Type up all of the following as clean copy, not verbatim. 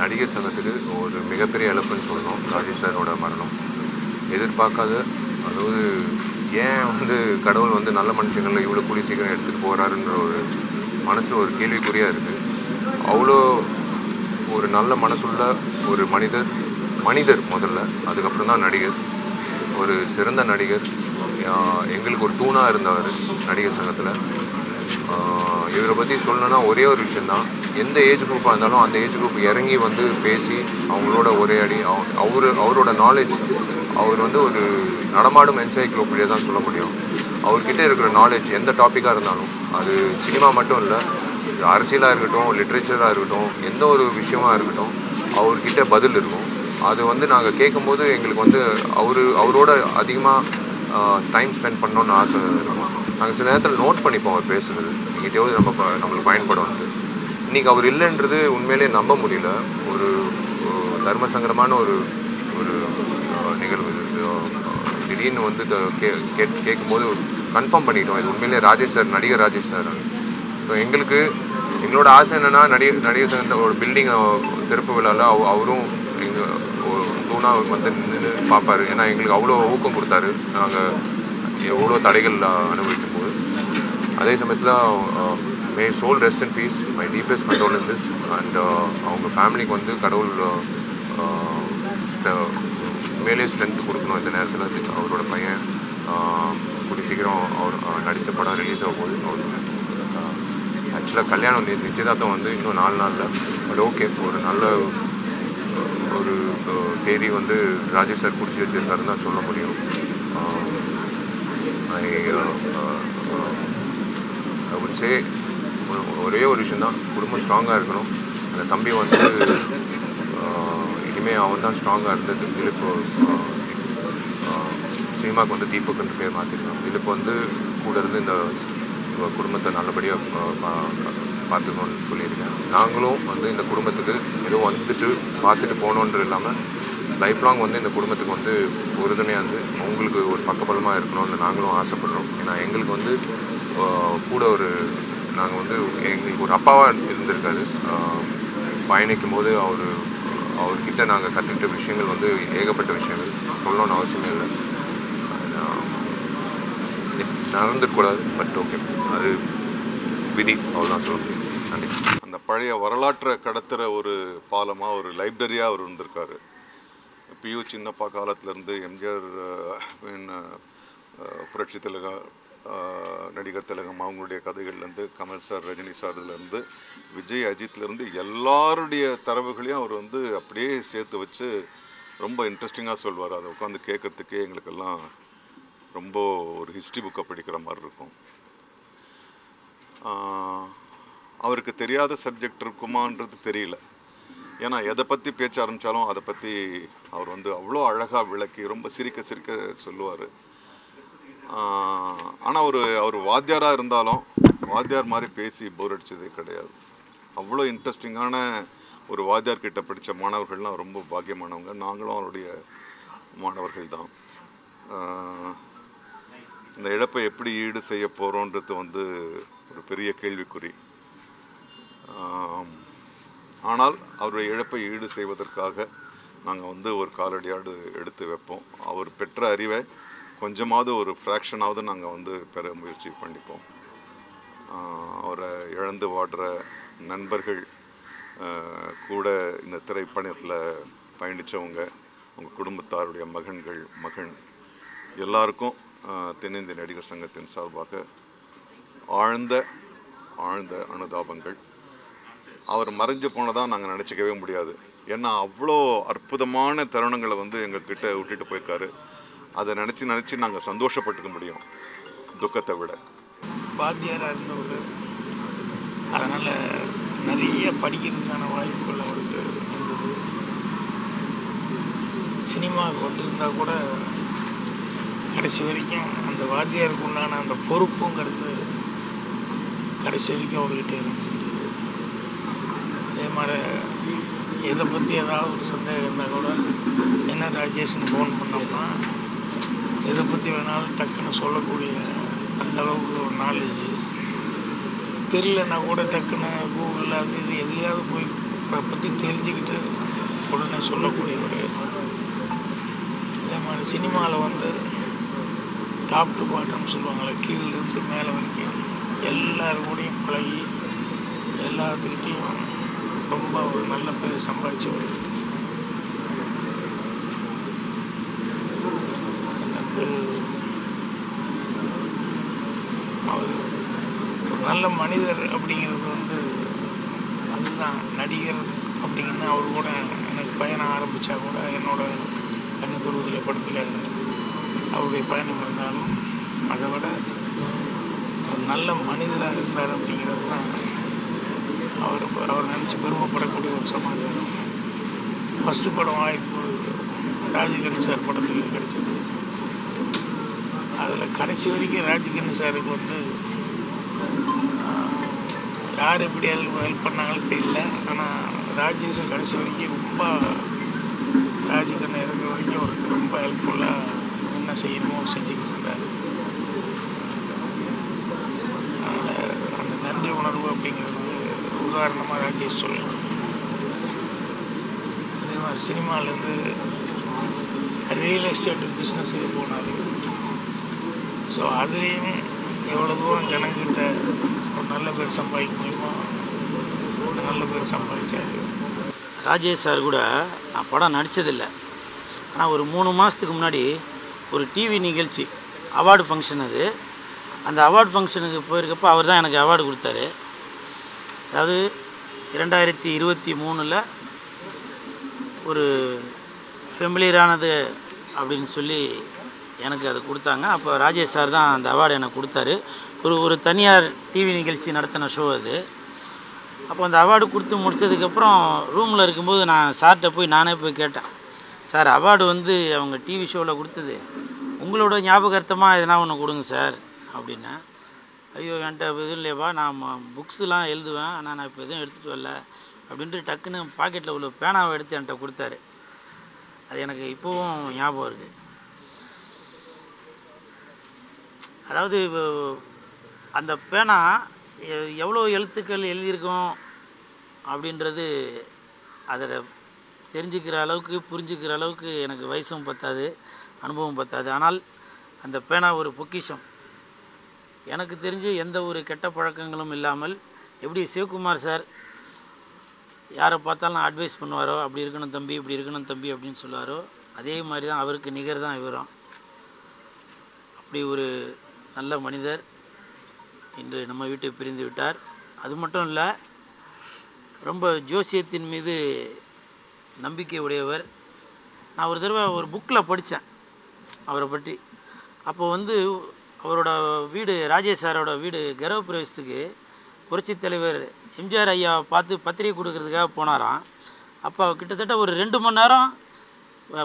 நடிகர் சங்கத்துக்கு ஒரு மிகப்பெரிய இழப்புன்னு சொல்லணும். ராஜேஷ் சாரோட மரணம் எதிர்பார்க்காத, அதாவது ஏன் வந்து கடவுள் வந்து நல்ல மனுஷங்களில் இவ்வளோ கூடி சீக்கிரம் எடுத்துகிட்டு போகிறாருன்ற ஒரு மனசில் ஒரு கேள்விக்குறியாக இருக்குது. அவ்வளோ ஒரு நல்ல மனசுள்ள ஒரு மனிதர் முதல்ல, அதுக்கப்புறம் தான் நடிகர். ஒரு சிறந்த நடிகர், எங்களுக்கு ஒரு தூணாக இருந்தவர் நடிகர் சங்கத்தில். இவரை பற்றி சொல்லணுன்னா ஒரே ஒரு விஷயந்தான், எந்த ஏஜ் குரூப்பாக இருந்தாலும் அந்த ஏஜ் குரூப் இறங்கி வந்து பேசி அவங்களோட உரையாடி அவரோட நாலேஜ், அவர் வந்து ஒரு நடமாடும் என்சைக்ளோபீடியா தான் சொல்ல முடியும். அவர்கிட்ட இருக்கிற நாலேஜ் எந்த டாப்பிக்காக இருந்தாலும், அது சினிமா மட்டும் இல்லை, அரசியலாக இருக்கட்டும், லிட்ரேச்சராக இருக்கட்டும், எந்த ஒரு விஷயமாக இருக்கட்டும், அவர்கிட்ட பதில் இருக்கும். அது வந்து நாங்கள் கேட்கும்போது எங்களுக்கு வந்து அவரோட அதிகமாக டைம் ஸ்பெண்ட் பண்ணோன்னு ஆசை இருக்கும். நாங்கள் சில நேரத்தில் நோட் பண்ணிப்போம் அவர் பேசுகிறது, எங்கிட்டயாவது நம்மளுக்கு பயன்படும். வந்து இன்றைக்கி அவர் இல்லைன்றது உண்மையிலே நம்ப முடியல. ஒரு தர்ம சங்கடமான ஒரு நிகழ்வு இது. திடீர்னு வந்து கேட்கும்போது கன்ஃபார்ம் பண்ணிட்டோம், இது உண்மையிலே ராஜேஷ் சார், நடிகர் ராஜேஷ் சார். ஸோ எங்களோட ஆசை என்னென்னா, நடிகர் சங்கத்தோட ஒரு பில்டிங் திறப்பு விழாவில் அவரும் எங்கள் தூணாக வந்து நின்று பார்ப்பார். ஏன்னா எங்களுக்கு அவ்வளோ ஊக்கம் கொடுத்தாரு நாங்கள் எவ்வளோ தடைகள் அனுபவிக்கும் போது. அதே சமயத்தில் may soul rest in peace, my deepest condolences. And அவங்க ஃபேமிலிக்கு வந்து கடவுள் மேலே ஸ்ட்ரென்த் கொடுக்கணும் இந்த நேரத்தில். அவரோட பையன் கூடிய சீக்கிரம் அவர் நடித்த படம் ரிலீஸ் ஆக போகுது. அவருக்கு ஆக்சுவலாக கல்யாணம் நிச்சயதார்த்தம் வந்து இன்னும் 4 நாளில். பட் ஓகே, ஒரு நல்ல ஒரு தேதி வந்து ராஜேஷ் சார் பிடிச்சி வச்சுருக்காருன்னு தான் சொல்ல முடியும். அவருச்சே ஒரே ஒரு விஷயந்தான், குடும்பம் ஸ்ட்ராங்காக இருக்கணும். அந்த தம்பி வந்து இனிமேல் அவன் தான் ஸ்ட்ராங்காக இருந்தது. திலீப் சினிமாவுக்கு வந்து தீபக்குன்ற பேர் மாற்றிருக்கான். திலீப் வந்து கூட இருந்து இந்த குடும்பத்தை நல்லபடியாக பார்த்துக்கணும்னு சொல்லியிருக்கேன். நாங்களும் வந்து இந்த குடும்பத்துக்கு ஏதோ வந்துட்டு பார்த்துட்டு போகணுன்ற இல்லாமல் லைஃப் லாங் வந்து இந்த குடும்பத்துக்கு வந்து உறுதுணையாக வந்து அவங்களுக்கு ஒரு பக்கபலமாக இருக்கணும்னு நாங்களும் ஆசைப்படுறோம். ஏன்னா எங்களுக்கு வந்து கூட நாங்கள் வந்து எங்களுக்கு ஒரு அப்பாவாக இருந்திருக்காரு. பயணிக்கும் போது அவர்கிட்ட நாங்கள் கற்றுக்கிட்ட விஷயங்கள் வந்து ஏகப்பட்ட விஷயங்கள், சொல்லணும்னு அவசியமே இல்லை. நடந்துக்கூடாது, பட் ஓகே, அது விதி, அவ்வளோதான் சொல்ல முடியும். நன்றி. அந்த பழைய வரலாற்றை கடத்துகிற ஒரு பாலமாக, ஒரு லைப்ரரியாக அவர் இருந்திருக்காரு. பியூ சின்னப்பா காலத்திலேருந்து எம்ஜிஆர், புரட்சி திலகம், நடிகர் திலகம் அவங்களுடைய கதைகள்லேருந்து, கமல் சார், ரஜினி சார், இதுலேருந்து விஜய், அஜித்லேருந்து எல்லாருடைய தரவுகளையும் அவர் வந்து அப்படியே சேர்த்து வச்சு ரொம்ப இன்ட்ரெஸ்டிங்காக சொல்வார். அதை உட்காந்து கேட்குறதுக்கே எங்களுக்கெல்லாம் ரொம்ப ஒரு ஹிஸ்ட்ரி புக்கை படிக்கிற மாதிரி இருக்கும். அவருக்கு தெரியாத சப்ஜெக்ட் இருக்குமான்றது தெரியல. ஏன்னா எதை பற்றி பேச்ச ஆரம்பித்தாலும் அதை பற்றி அவர் வந்து அவ்வளோ அழகாக விளக்கி ரொம்ப சிரிக்க சொல்லுவார். ஆனால் அவர் வாத்தியாராக இருந்தாலும் வாத்தியார் மாதிரி பேசி போர் அடித்ததே கிடையாது. அவ்வளோ இன்ட்ரெஸ்டிங்கான ஒரு வாத்தியார்கிட்ட படித்த மாணவர்கள்லாம் ரொம்ப பாக்கியமானவங்க. நாங்களும் அவருடைய மாணவர்கள் தான். இந்த இழப்பை எப்படி ஈடு செய்ய போகிறோன்றது வந்து ஒரு பெரிய கேள்விக்குறி. ஆனால் அவருடைய இழப்பை ஈடு செய்வதற்காக நாங்கள் வந்து ஒரு காலடியாடு எடுத்து வைப்போம். அவர் பெற்ற அறிவை கொஞ்சமாவது ஒரு ஃப்ராக்ஷனாவது நாங்கள் வந்து பெற முயற்சி பண்ணிப்போம். அவரை இழந்து வாடுற நண்பர்கள், கூட இந்த திரைப்படத்தில் பயணித்தவங்க, அவங்க குடும்பத்தாருடைய மகன் எல்லாருக்கும் தென்னிந்திய நடிகர் சங்கத்தின் சார்பாக ஆழ்ந்த அனுதாபங்கள். அவர் மறைஞ்சு போனதாக நாங்கள் நினச்சிக்கவே முடியாது. ஏன்னா அவ்வளோ அற்புதமான தருணங்களை வந்து எங்கள்கிட்ட விட்டுட்டு போயிருக்காரு. அதை நினச்சி நாங்கள் சந்தோஷப்பட்டுக்க முடியும், துக்கத்தை விட. வாத்தியாராக இருந்தவர், அதனால் நிறைய படிக்கிறதுக்கான வாய்ப்புகள் அவருக்கு இருந்தது. சினிமாவுக்கு வந்திருந்தால் கூட கடைசி வரைக்கும் அந்த வாத்தியாருக்கு உண்டான அந்த பொறுப்புங்கிறது கடைசி வரைக்கும் அவர்கிட்ட இருந்தது. அதே மாதிரி இதை பற்றி ஏதாவது ஒரு சந்தேகம் இருந்தால் கூட என்ன ராஜேஷ்னு ஃபோன் பண்ணோம்னா எதை பற்றி வேணாலும் டக்குன்னு சொல்லக்கூடிய அந்தளவுக்கு ஒரு நாலேஜு. தெரியலன்னா கூட டக்குன்னு கூகுளில் அது இது எதையாவது போய் அவரை பற்றி தெரிஞ்சுக்கிட்டு உடனே சொல்லக்கூடியவர். அதே மாதிரி சினிமாவில் வந்து டாப் டு பாட்டம்னு சொல்லுவாங்களே, கீழிருந்து மேலே வரைக்கும் எல்லாரும் கூடயும் பழகி எல்லாத்துக்கிட்டையும் ரொம்ப ஒரு நல்ல பேர் சம்பாதிச்சவர். எனக்கு அவர் ஒரு நல்ல மனிதர் அப்படிங்கிறது வந்து அதுதான். நடிகர் அப்படிங்கன்னா அவர் கூட எனக்கு பயணம் ஆரம்பித்தா கூட என்னோட கன்னிப்பருவத்தில் படத்தில் அவருடைய பயணம் இருந்தாலும் அதை விட ஒரு நல்ல மனிதராக இருந்தார் அப்படிங்கிறது தான் அவர் நினச்சி பெருமைப்படக்கூடிய ஒரு சமாச்சாரம். ஃபஸ்ட்டு படம் வாய்ப்பு ராஜகண்ணு சார் படத்தில் கிடைச்சது. அதில் கடைசி வரைக்கும் ராஜகண்ணு சாருக்கு வந்து யார் எப்படி ஹெல்ப் பண்ணாங்களும் தெரியல. ஆனால் ராஜேஷன் கடைசி வரைக்கும் ரொம்ப ராஜகண்ணு இருக்கிற வரைக்கும் அவருக்கு ரொம்ப ஹெல்ப்ஃபுல்லாக என்ன செய்யணுமோ செஞ்சுக்கிட்டு இருந்தார். அதனால் அந்த நன்றி உணர்வு அப்படிங்கிறது உதாரணமாக ராஜேஷ் சொல்லலாம். அதே மாதிரி சினிமாவிலேருந்து ரியல் எஸ்டேட் பிஸ்னஸுக்கு போனார். ஸோ அதுலேயும் எவ்வளோ தூரம் ஜனங்கிட்ட ஒரு நல்ல பேர் சம்பாதிக்க முடியுமோ ஒரு நல்ல பேர் சம்பாதிச்சார். ராஜேஷ் சார் கூட நான் படம் நடித்ததில்லை. ஆனால் ஒரு 3 மாதத்துக்கு முன்னாடி ஒரு டிவி நிகழ்ச்சி அவார்டு ஃபங்க்ஷன், அது அந்த அவார்டு ஃபங்க்ஷனுக்கு போயிருக்கப்போ அவர் தான் எனக்கு அவார்டு கொடுத்தாரு. அதாவது 2023 ஒரு ஃபெமிலியரானது அப்படின்னு சொல்லி எனக்கு அது கொடுத்தாங்க. அப்போ ராஜேஷ் சார் தான் அந்த அவார்டு எனக்கு கொடுத்தாரு. ஒரு தனியார் டிவி நிகழ்ச்சி நடத்தின ஷோ அது. அப்போ அந்த அவார்டு கொடுத்து முடித்ததுக்கப்புறம் ரூமில் இருக்கும்போது நான் சார்கிட்ட நானே போய் கேட்டேன், சார் அவார்டு வந்து அவங்க டிவி ஷோவில் கொடுத்தது, உங்களோட ஞாபகார்த்தமாக எதனா ஒன்று கொடுங்க சார் அப்படின்னா. ஐயோ என்கிட்ட எதுவும் இல்லையப்பா, நான் புக்ஸுலாம் எழுதுவேன், ஆனால் நான் இப்போ எதுவும் எடுத்துகிட்டு வரல அப்படின்ட்டு டக்குன்னு பாக்கெட்டில் உள்ள பேனாவை எடுத்து என்கிட்ட கொடுத்தாரு. அது எனக்கு இப்போவும் ஞாபகம் இருக்குது. அதாவது அந்த பேனா எவ்வளோ எழுத்துக்கள் எழுதியிருக்கோம் அப்படின்றது அதில் தெரிஞ்சுக்கிற அளவுக்கு புரிஞ்சுக்கிற அளவுக்கு எனக்கு வயசும் பத்தாது, அனுபவம் பத்தாது. ஆனால் அந்த பேனா ஒரு பொக்கிஷம். எனக்கு தெரிஞ்சு எந்த ஒரு கெட்ட பழக்கங்களும் இல்லாமல் எப்படி சிவகுமார் சார் யாரை பார்த்தாலும் அட்வைஸ் பண்ணுவாரோ, அப்படி இருக்கணும் தம்பி, இப்படி இருக்கணும் தம்பி அப்படின்னு சொல்லுவாரோ, அதே மாதிரி தான் அவருக்கு நிகர் தான் இவரும். அப்படி ஒரு நல்ல மனிதர் இன்று நம்ம வீட்டை பிரிந்து விட்டார். அது மட்டும் இல்லை, ரொம்ப ஜோசியத்தின் மீது நம்பிக்கை உடையவர். நான் ஒரு தடவை ஒரு புக்கில் படித்தேன் அவரை பற்றி. அப்போது வந்து அவரோட வீடு, ராஜேஷ் சாரோட வீடு கிரகப்பிரவேசத்துக்கு புரட்சித் தலைவர் எம்ஜிஆர் ஐயாவை பார்த்து பத்திரிகை கொடுக்கறதுக்காக போனாராம். அப்போ கிட்டத்தட்ட ஒரு 2 மணி நேரம்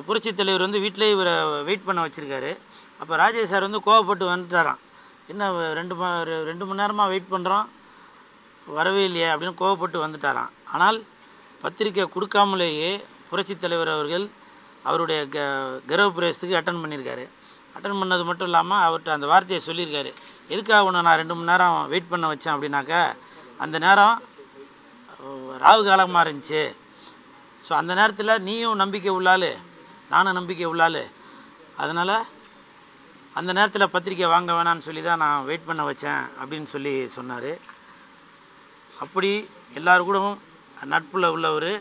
புரட்சித் தலைவர் வந்து வீட்டிலே இவரை வெயிட் பண்ண வச்சுருக்காரு. அப்போ ராஜேஷ் சார் வந்து கோவப்பட்டு வந்துட்டாராம், என்ன 2 மணி நேரமாக வெயிட் பண்ணுறோம், வரவே இல்லையே அப்படின்னு கோவப்பட்டு வந்துட்டாராம். ஆனால் பத்திரிக்கை கொடுக்காமலேயே புரட்சித் தலைவர் அவர்கள் அவருடைய கிரகப்பிரவேசத்துக்கு அட்டன் பண்ணியிருக்காரு. அட்டன் பண்ணது மட்டும் இல்லாமல் அவர்கிட்ட அந்த வார்த்தையை சொல்லியிருக்காரு, எதுக்காக ஒன்று நான் 2 மணி நேரம் வெயிட் பண்ண வச்சேன் அப்படின்னாக்கா, அந்த நேரம் ராகு காலமாக இருந்துச்சு. ஸோ அந்த நேரத்தில் நீயும் நம்பிக்கை உள்ளாள், நானும் நம்பிக்கை உள்ளாள், அதனால் அந்த நேரத்தில் பத்திரிக்கை வாங்க வேணான்னு சொல்லி தான் நான் வெயிட் பண்ண வச்சேன் அப்படின்னு சொல்லி சொன்னார். அப்படி எல்லாரும் கூடவும் நட்புல உள்ளவர்.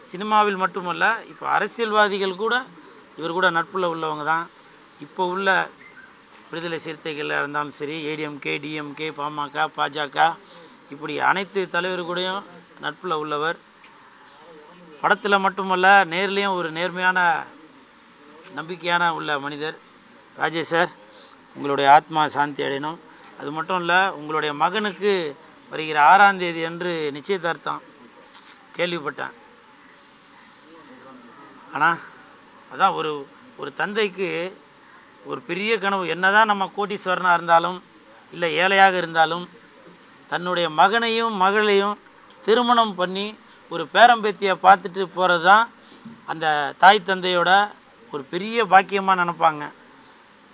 சினிமாவில் மட்டுமல்ல, இப்போ அரசியல்வாதிகள் கூட இவர் கூட நட்புல உள்ளவங்க தான். இப்போ உள்ள விடுதலை சிறுத்தைகளாக இருந்தாலும் சரி, ஏடிஎம்கே, டிஎம்கே, பாமக, பாஜக, இப்படி அனைத்து தலைவர் கூடயும் நட்புல உள்ளவர். படத்தில் மட்டுமல்ல, நேர்லேயும் ஒரு நேர்மையான நம்பிக்கையான உள்ள மனிதர் ராஜேஷ் சார். உங்களுடைய ஆத்மா சாந்தி அடையணும். அது மட்டும் இல்லை, உங்களுடைய மகனுக்கு வருகிற 6ஆம் தேதி அன்று நிச்சயதார்த்தம் கேள்விப்பட்டேன். ஆனால் அதான் ஒரு தந்தைக்கு ஒரு பெரிய கனவு, என்னதான் நம்ம கோடீஸ்வரனாக இருந்தாலும் இல்லை ஏழையாக இருந்தாலும் தன்னுடைய மகனையும் மகளையும் திருமணம் பண்ணி ஒரு பேரம்பேத்தியை பார்த்துட்டு போகிறது தான் அந்த தாய் தந்தையோட ஒரு பெரிய பாக்கியமாக நினைப்பாங்க.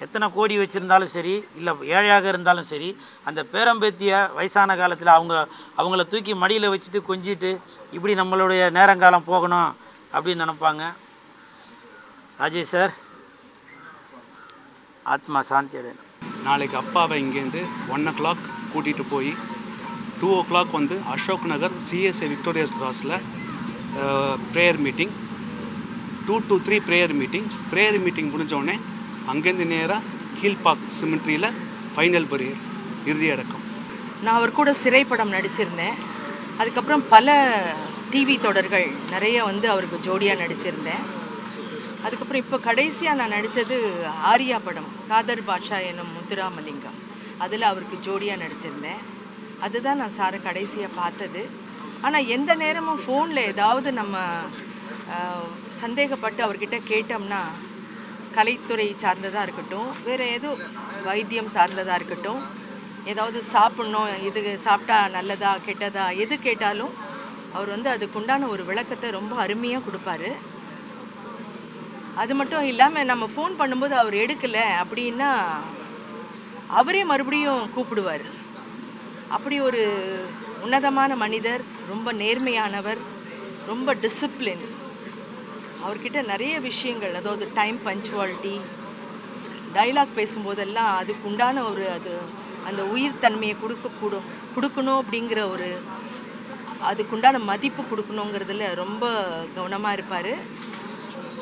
எத்தனை கோடி வச்சுருந்தாலும் சரி, இல்லை ஏழையாக இருந்தாலும் சரி, அந்த பேரம்பேத்தியை வயசான காலத்தில் அவங்கள தூக்கி மடியில் வச்சுட்டு கொஞ்சிட்டு இப்படி நம்மளுடைய நேரங்காலம் போகணும் அப்படின்னு நினைப்பாங்க. ராஜேஷ் சார் ஆத்மா சாந்தி அடையணும். நாளைக்கு அப்பாவை இங்கேருந்து 1 o'clock கூட்டிகிட்டு போய் 2 o'clock வந்து அசோக் நகர் சிஎஸ்ஐ விக்டோரியாஸ் கிராஸில் prayer meeting, 2 to 3 prayer meeting முடிஞ்சோடனே அங்கேருந்து நேராக கீழ்பாக் சிமெண்ட்ரியில் ஃபைனல் பரியர், இறுதி அடக்கம். நான் அவர் கூட சிறைப்படம் நடிச்சிருந்தேன். அதுக்கப்புறம் பல டிவி தொடர்கள் நிறைய வந்து அவருக்கு ஜோடியாக நடிச்சிருந்தேன். அதுக்கப்புறம் இப்போ கடைசியாக நான் நடித்தது ஆரியா படம், காதர் பாட்ஷா எனும் முத்துராமலிங்கம், அதில் அவருக்கு ஜோடியாக நடிச்சிருந்தேன். அதுதான் நான் சாரை கடைசியாக பார்த்தது. ஆனால் எந்த நேரமும் ஃபோனில் ஏதாவது நம்ம சந்தேகப்பட்டு அவர்கிட்ட கேட்டோம்னா, கலைத்துறை சார்ந்ததாக இருக்கட்டும், வேறு ஏதோ வைத்தியம் சார்ந்ததாக இருக்கட்டும், ஏதாவது சாப்பிட்ணும், இது சாப்பிட்டா நல்லதா கெட்டதா எது கேட்டாலும் அவர் வந்து அதுக்குண்டான ஒரு விளக்கத்தை ரொம்ப அருமையாக கொடுப்பாரு. அது மட்டும் இல்லாமல் நம்ம ஃபோன் பண்ணும்போது அவர் எடுக்கலை அப்படின்னா அவரே மறுபடியும் கூப்பிடுவார். அப்படி ஒரு உன்னதமான மனிதர், ரொம்ப நேர்மையானவர், ரொம்ப டிசிப்ளின். அவர்கிட்ட நிறைய விஷயங்கள், அதாவது டைம் பஞ்சுவாலிட்டி, டைலாக் பேசும்போதெல்லாம் அதுக்கு உண்டான ஒரு அந்த உயிர் தன்மையை கொடுக்கணும் அப்படிங்கிற ஒரு அதுக்குண்டான மதிப்பு கொடுக்கணுங்கிறதுல ரொம்ப கவனமாக இருப்பார்.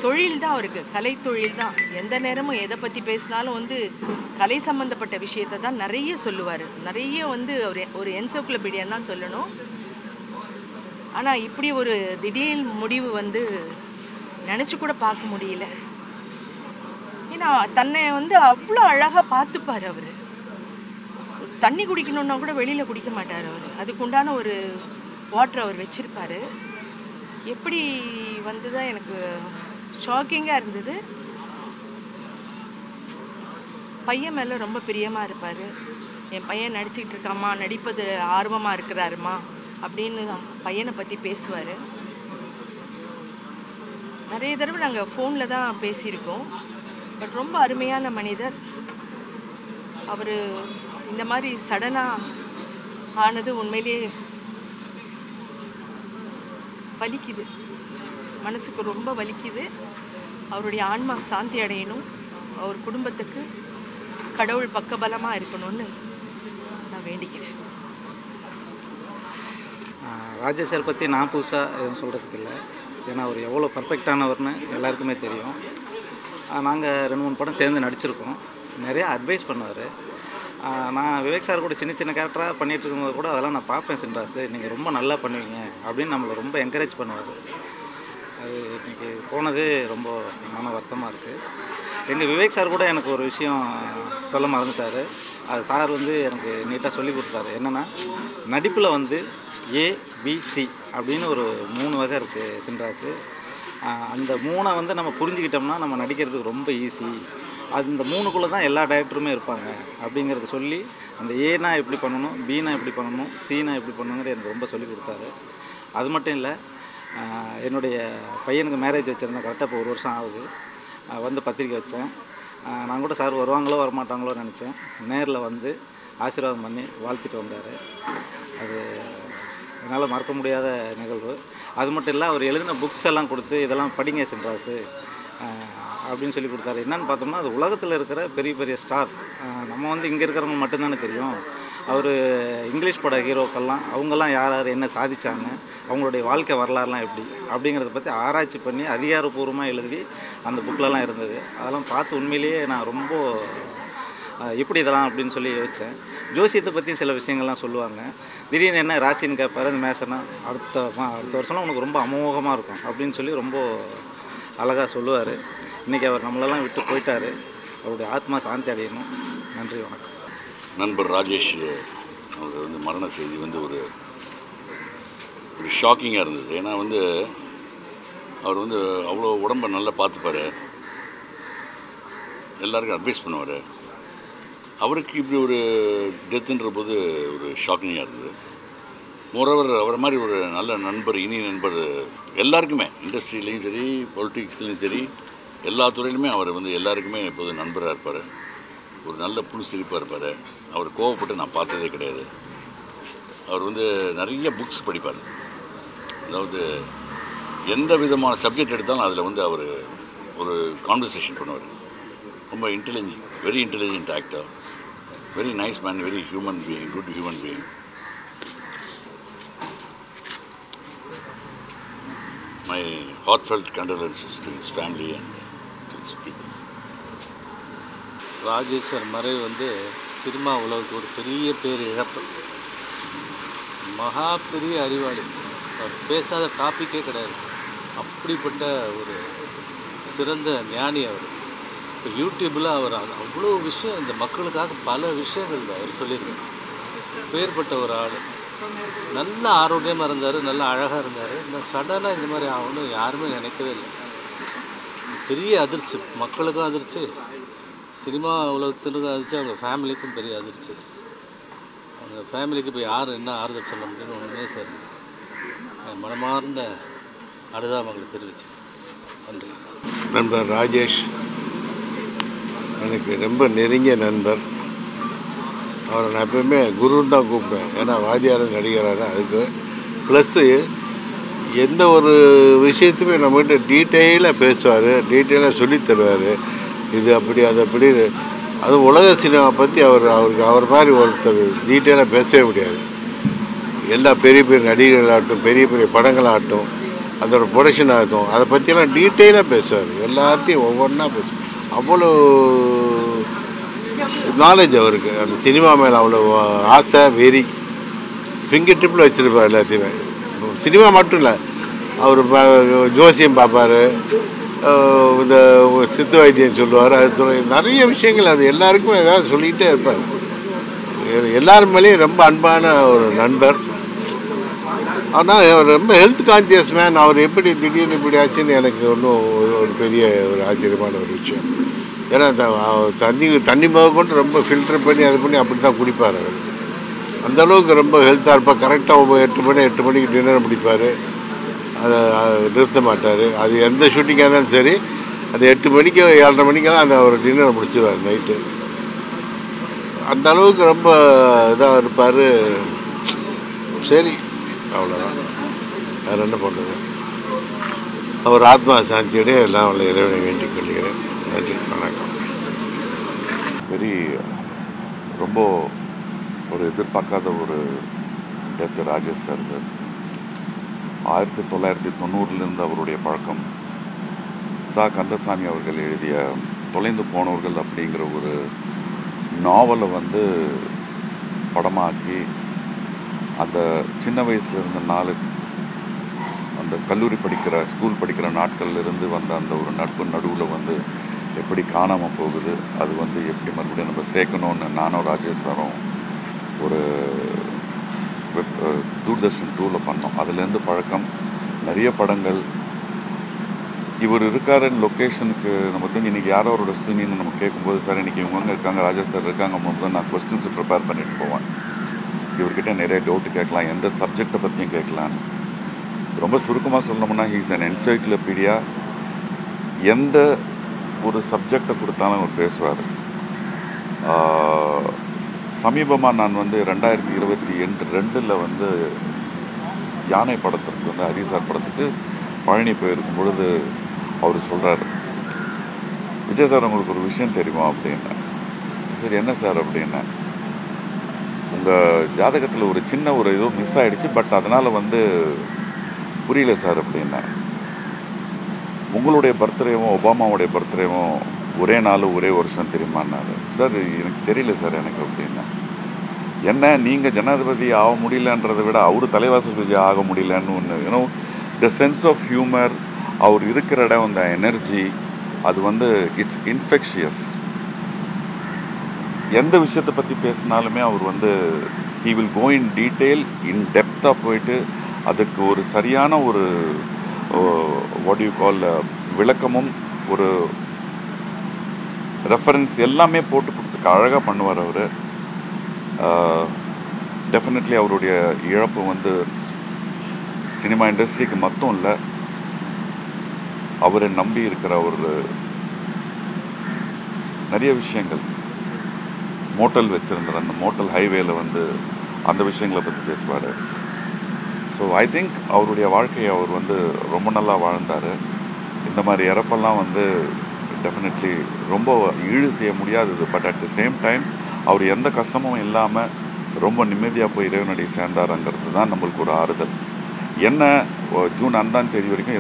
தொழில் தான் அவருக்கு, கலைத்தொழில் தான். எந்த நேரமும் எதை பற்றி பேசினாலும் வந்து கலை சம்மந்தப்பட்ட விஷயத்தை தான் நிறைய சொல்லுவார். நிறைய வந்து ஒரு என்சைக்ளோபீடியா தான் சொல்லணும். ஆனால் இப்படி ஒரு திடீர் முடிவு வந்து நினச்சி கூட பார்க்க முடியல. ஏன்னா தன்னை வந்து அவ்வளோ அழகாக பார்த்துப்பார் அவர். தண்ணி குடிக்கணுன்னா கூட வெளியில் குடிக்க மாட்டார் அவர். அதுக்குண்டான ஒரு வாட்டர் அவர் வச்சுருப்பார். எப்படி வந்து தான் எனக்கு ஷாக்கிங்காக இருந்தது. பையன் மேலே ரொம்ப பிரியமாக இருப்பார். என் பையன் நடிச்சுக்கிட்டு இருக்காம்மா, நடிப்பது ஆர்வமாக இருக்கிறாருமா அப்படின்னு பையனை பற்றி பேசுவார். நிறைய தடவை நாங்கள் ஃபோனில் தான் பேசியிருக்கோம். பட் ரொம்ப அருமையான மனிதர். அவர் இந்த மாதிரி சடனாக ஆனது உண்மையிலேயே வலிக்குது, மனசுக்கு ரொம்ப வலிக்குது. அவருடைய ஆன்மா சாந்தி அடையணும், அவர் குடும்பத்துக்கு கடவுள் பக்கபலமாக இருக்கணும்னு நான் வேண்டிக்கிறேன். ராஜேஷ் சார் பற்றி நான் புதுசாக எதுவும் சொல்கிறதுக்கு இல்லை. ஏன்னா அவர் எவ்வளோ பர்ஃபெக்டானவர்னு எல்லாருக்குமே தெரியும். நாங்கள் 2-3 படம் சேர்ந்து நடிச்சிருக்கோம். நிறையா அட்வைஸ் பண்ணுவார். நான் விவேக் சார் கூட சின்ன சின்ன கேரக்டராக பண்ணிகிட்டு இருக்கும்போது கூட அதெல்லாம் நான் பார்ப்பேன். சின்ராசு நீங்கள் ரொம்ப நல்லா பண்ணுவீங்க அப்படின்னு நம்மளை ரொம்ப என்கரேஜ் பண்ணுவார். அது இன்றைக்கி போனது ரொம்ப மன வருத்தமாக இருக்குது. எங்கள் விவேக் சார் கூட எனக்கு ஒரு விஷயம் சொல்ல மறந்துட்டார். அது சார் வந்து எனக்கு நீட்டாக சொல்லி கொடுத்தாரு. என்னென்னா, நடிப்பில் வந்து ABC அப்படின்னு ஒரு 3 வகை இருக்குது சின்ராசு. அந்த 3 வந்து நம்ம புரிஞ்சுக்கிட்டோம்னா நம்ம நடிக்கிறதுக்கு ரொம்ப ஈஸி. அது இந்த 3க்குள்ளே தான் எல்லா டைரக்டருமே இருப்பாங்க அப்படிங்கிறத சொல்லி, அந்த ஏனா எப்படி பண்ணணும், பினா எப்படி பண்ணணும், சீனா எப்படி பண்ணணுங்கிறது எனக்கு ரொம்ப சொல்லி கொடுத்தாரு. அது மட்டும் இல்லை, என்னுடைய பையனுக்கு மேரேஜ் வச்சுருந்தேன். கரெக்டாக இப்போ 1 வருஷம் ஆகுது. வந்து பத்திரிக்கை வச்சேன். நான் கூட சார் வருவாங்களோ வரமாட்டாங்களோ நினச்சேன். நேரில் வந்து ஆசீர்வாதம் பண்ணி வாழ்த்திட்டு வந்தார். அது என்னால் மறக்க முடியாத நிகழ்வு. அது மட்டும் இல்லை, அவர் எழுதின புக்ஸ் எல்லாம் கொடுத்து இதெல்லாம் படிங்க சின்ராசு அப்படின்னு சொல்லி கொடுத்தாரு. என்னென்னு பார்த்தோம்னா, அது உலகத்தில் இருக்கிற பெரிய பெரிய ஸ்டார். நம்ம வந்து இங்கே இருக்கிறவங்க மட்டும்தானே தெரியும். அவர் இங்கிலீஷ் பட ஹீரோக்கெல்லாம் அவங்கெல்லாம் யார் யார் என்ன சாதித்தாங்க, அவங்களுடைய வாழ்க்கை வரலாறுலாம் எப்படி அப்படிங்கிறத பற்றி ஆராய்ச்சி பண்ணி அதிகாரப்பூர்வமாக எழுதி அந்த புக்கிலலாம் இருந்தது. அதெல்லாம் பார்த்து உண்மையிலேயே நான் ரொம்ப எப்படி இதெல்லாம் அப்படின்னு சொல்லி யோசித்தேன். ஜோசியத்தை பற்றி சில விஷயங்கள்லாம் சொல்லுவாங்க. திடீர்னு என்ன ராசின்னு கேட்பாரு, அந்த மேசனா அடுத்த வருஷம்லாம் உனக்கு ரொம்ப அமோகமாக இருக்கும் அப்படின்னு சொல்லி ரொம்ப அழகாக சொல்லுவார். இன்றைக்கி அவர் நம்மளெல்லாம் விட்டு போயிட்டார். அவருடைய ஆத்மா சாந்தி அடையணும். நன்றி, வணக்கம். நண்பர் ராஜேஷ் அவர் வந்து மரண செய்தி வந்து ஒரு ஷாக்கிங்காக இருந்தது. ஏன்னா வந்து அவர் வந்து அவ்வளோ உடம்பை நல்லா பார்த்துப்பார், எல்லாருக்கும் அட்வைஸ் பண்ணுவார். அவருக்கு இப்படி ஒரு டெத்துன்ற போது ஒரு ஷாக்கிங்காக இருந்தது. மோரோவர் அவரை மாதிரி ஒரு நல்ல நண்பர், இனிய நண்பர் எல்லாருக்குமே, இண்டஸ்ட்ரியிலையும் சரி, பொலிட்டிக்ஸ்லையும் சரி, எல்லா துறையிலுமே அவர் வந்து எல்லாருக்குமே எப்போதும் நண்பராக இருப்பார். ஒரு நல்ல புழுசிரிப்பாக இருப்பார். அவர் கோவப்பட்டு நான் பார்த்ததே கிடையாது. அவர் வந்து நிறைய புக்ஸ் படிப்பார். அதாவது எந்த விதமான சப்ஜெக்ட் எடுத்தாலும் அதில் வந்து அவர் ஒரு கான்வர்சேஷன் பண்ணுவார். ரொம்ப very intelligent actor, very nice man, very human being, good human being. My heartfelt condolences to his family and to his people. Rajesh sir மறைவு வந்து சினிமா உலகத்துக்கு ஒரு பெரிய பேர் இழப்பு. மகா பெரிய அறிவாளி. அவர் பேசாத டாப்பிக்கே கிடையாது. அப்படிப்பட்ட ஒரு சிறந்த ஞானி அவர். இப்போ யூடியூப்பில் அவர் அவ்வளோ விஷயம், இந்த மக்களுக்காக பல விஷயங்கள் அவர் சொல்லியிருக்கார். பேர்பட்ட ஒரு ஆள். நல்ல ஆரோக்கியமாக இருந்தார், நல்ல அழகாக இருந்தார். இந்த சடனாக இந்த மாதிரி ஆகணும்னு யாருமே நினைக்கவே இல்லை. பெரிய அதிர்ச்சி, மக்களுக்கும் அதிர்ச்சி, சினிமா உலகத்திற்கும் அதிர்ச்சி, அவங்க ஃபேமிலிக்கும் பெரிய அதிர்ச்சி. அவங்க ஃபேமிலிக்கு இப்போ யார் என்ன ஆறுதல் சொல்ல முடியும்னு ஒன்றுமே சார் மனமார்ந்த அனுதாபங்களை தெரிவிச்சு. நன்றி. நண்பர் ராஜேஷ் எனக்கு ரொம்ப நெருங்கிய நண்பர். அவரை நான் எப்பவுமே குருன்னு தான் கூப்பிட்டேன். ஏன்னா வாத்தியார் நடிகரான அதுக்கு ப்ளஸ்ஸு எந்த ஒரு விஷயத்துமே நம்மகிட்ட டீட்டெயிலாக பேசுவார், டீட்டெயிலாக சொல்லித் தருவார். இது அப்படி அது அப்படி. அதுவும் உலக சினிமா பற்றி அவர் மாதிரி ஒருத்தர் டீட்டெயிலாக பேசவே முடியாது. எல்லா பெரிய பெரிய நடிகர்களாகட்டும், பெரிய பெரிய படங்களாகட்டும், அதோட ப்ரொடக்ஷன் ஆகட்டும், அதை பற்றியெல்லாம் டீட்டெயிலாக பேசுவார். எல்லாத்தையும் ஒவ்வொன்றா பேசுவார். அவ்வளோ நாலேஜ் அவருக்கு. அந்த சினிமா மேலே அவ்வளோ ஆசை, வெறி, ஃபிங்கர் டிப்பில் வச்சுருப்பார் எல்லாத்தையுமே. சினிமா மட்டும் இல்லை, அவர் ஜோசியம் பார்ப்பார், இந்த சித்து வைத்தியம் சொல்லுவார், அது நிறைய விஷயங்கள் அது எல்லாருக்குமே ஏதாவது சொல்லிக்கிட்டே இருப்பார். எல்லாரும் மேலேயும் ரொம்ப அன்பான ஒரு நண்பர். ஆனால் அவர் ரொம்ப ஹெல்த் கான்சியஸ் மேன். அவர் எப்படி திடீர்னு இப்படி ஆச்சுன்னு எனக்கு ஒன்றும் ஒரு பெரிய ஒரு ஆச்சரியமான ஒரு விஷயம். ஏன்னா தண்ணி கொண்டு ரொம்ப ஃபில்டர் பண்ணி அது பண்ணி அப்படி தான் குடிப்பார் அவர். அந்தளவுக்கு ரொம்ப ஹெல்த்தாக இருப்பார். கரெக்டாக 8 மணிக்கு டின்னர் முடிப்பார். அதை நிறுத்த மாட்டார். அது எந்த ஷூட்டிங்காக இருந்தாலும் சரி, அது 8 மணிக்கு 7:30 மணிக்கெல்லாம் அந்த அவர் டின்னரை முடிச்சிடுவார் நைட்டு. அந்த அளவுக்கு ரொம்ப இதாக இருப்பார். சரி, அவ்வளோதான், வேறு என்ன பண்ணுறது. அவர் ஆத்மா சாந்தியோடய எல்லாம் உள்ள இறைவனை வேண்டிக் கொள்கிறேன். நன்றி, வணக்கம். ரொம்ப ஒரு எதிர்பார்க்காத ஒரு டெத்து ராஜேஷ் சார். 1990 அவருடைய பழக்கம். கந்தசாமி அவர்கள் எழுதிய தொலைந்து போனவர்கள் அப்படிங்கிற ஒரு நாவலை படமாக்கி அந்த சின்ன வயசில் இருந்த அந்த கல்லூரி ஸ்கூல் படிக்கிற நாட்கள்லேருந்து வந்த அந்த ஒரு நட்பு நடுவில் எப்படி காணாமல் போகுது, அது எப்படி மறுபடியும் நம்ம சேர்க்கணுன்னு நானும் ராஜேஷ் சாரும் ஒரு தூர்தர்ஷன் 2ல் பண்ணோம். அதுலேருந்து பழக்கம். நிறைய படங்கள் இவர் இருக்காருன்னு லொக்கேஷனுக்கு நம்ம இன்றைக்கி யாரோ அவரோட சீனின்னு நம்ம கேட்கும்போது, சார் இன்றைக்கி இவங்க இருக்காங்க, ராஜேஷ் சார் இருக்காங்க போது நான் கொஸ்டின்ஸை ப்ரிப்பேர் பண்ணிட்டு போவேன். இவர்கிட்ட நிறைய டவுட்டு கேட்கலாம், எந்த சப்ஜெக்டை பற்றியும் கேட்கலான்னு. ரொம்ப சுருக்கமாக சொல்லணும்னா ஹீஸ் அன் என்சைக்ளோபீடியா. எந்த ஒரு சப்ஜெக்டை கொடுத்தாலும் அவர் பேசுவார். சமீபமாக நான் 2022 யானை படத்திற்கு ஹரிசார் படத்துக்கு பழனி போயிருக்கும் பொழுது அவர் சொல்கிறார், விஜய் சார் உங்களுக்கு ஒரு விஷயம் தெரியுமா அப்படின்னு. சரி, என்ன சார் அப்படின்னா, உங்கள் ஜாதகத்தில் ஒரு சின்ன ஒரு ஏதோ மிஸ் ஆகிடுச்சு, பட் அதனால் புரியல சார் அப்படின்னா. உங்களுடைய பர்த்டேவும் ஒபாமாவுடைய பர்த்டேவும் ஒரே நாள் ஒரே வருஷம் தெரியுமான்னாரு. சார் எனக்கு தெரியல சார் எனக்கு அப்படின்னா. என்ன நீங்கள் ஜனாதிபதி ஆக முடியலன்றதை விட அவர் தலைவாசல் விஜய் ஆக முடியலன்னு ஒன்று. You know the sense of humour, அவர் இருக்கிற இடம், அந்த எனர்ஜி, அது இட்ஸ் இன்ஃபெக்ஷியஸ். எந்த விஷயத்தை பற்றி பேசினாலுமே அவர் he will go in detail, in டெப்த்தாக போயிட்டு அதுக்கு ஒரு சரியான ஒரு வாட் யூ கால் விளக்கமும் ஒரு ரெஃபரன்ஸ் எல்லாமே போட்டு கொடுத்துக்க அழகாக பண்ணுவார் அவர். டெஃபினெட்லி அவருடைய இழப்பு சினிமா இண்டஸ்ட்ரிக்கு மட்டும் இல்லை, அவரை நம்பி இருக்கிற ஒரு நிறைய விஷயங்கள் மோட்டல் வச்சுருந்தார், அந்த மோட்டல் ஹைவேல வந்து அந்த விஷயங்களை பற்றி பேசுவார். ஸோ ஐ திங்க் அவருடைய வாழ்க்கையை அவர் வந்து ரொம்ப நல்லா வாழ்ந்தார். இந்த மாதிரி இறப்பெல்லாம் வந்து டெஃபினெட்லி ரொம்ப ஈடு செய்ய முடியாதது. But at the same time அவர் எந்த கஷ்டமும் இல்லாமல் ரொம்ப நிம்மதியாக போய் இறைவனடி சேர்ந்தாருங்கிறது தான் நம்மளுக்கு ஒரு ஆறுதல். என்ன ஜூன் 2ஆம் தேதி வரைக்கும்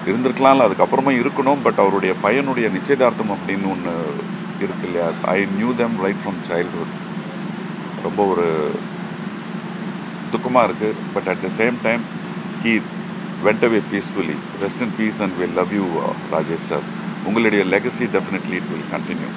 இருந்திருக்கலாம்ல, அதுக்கப்புறமா இருக்கணும். பட் அவருடைய பையனுடைய நிச்சயதார்த்தம் அப்படின்னு ஒன்று இருக்கு இல்லையா, I knew them right from childhood. ரொம்ப ஒரு துக்கமாக இருக்குது. But at the same time he went away peacefully. Rest in peace and we love you, Rajesh sir. உங்களுடைய legacy definitely it will continue.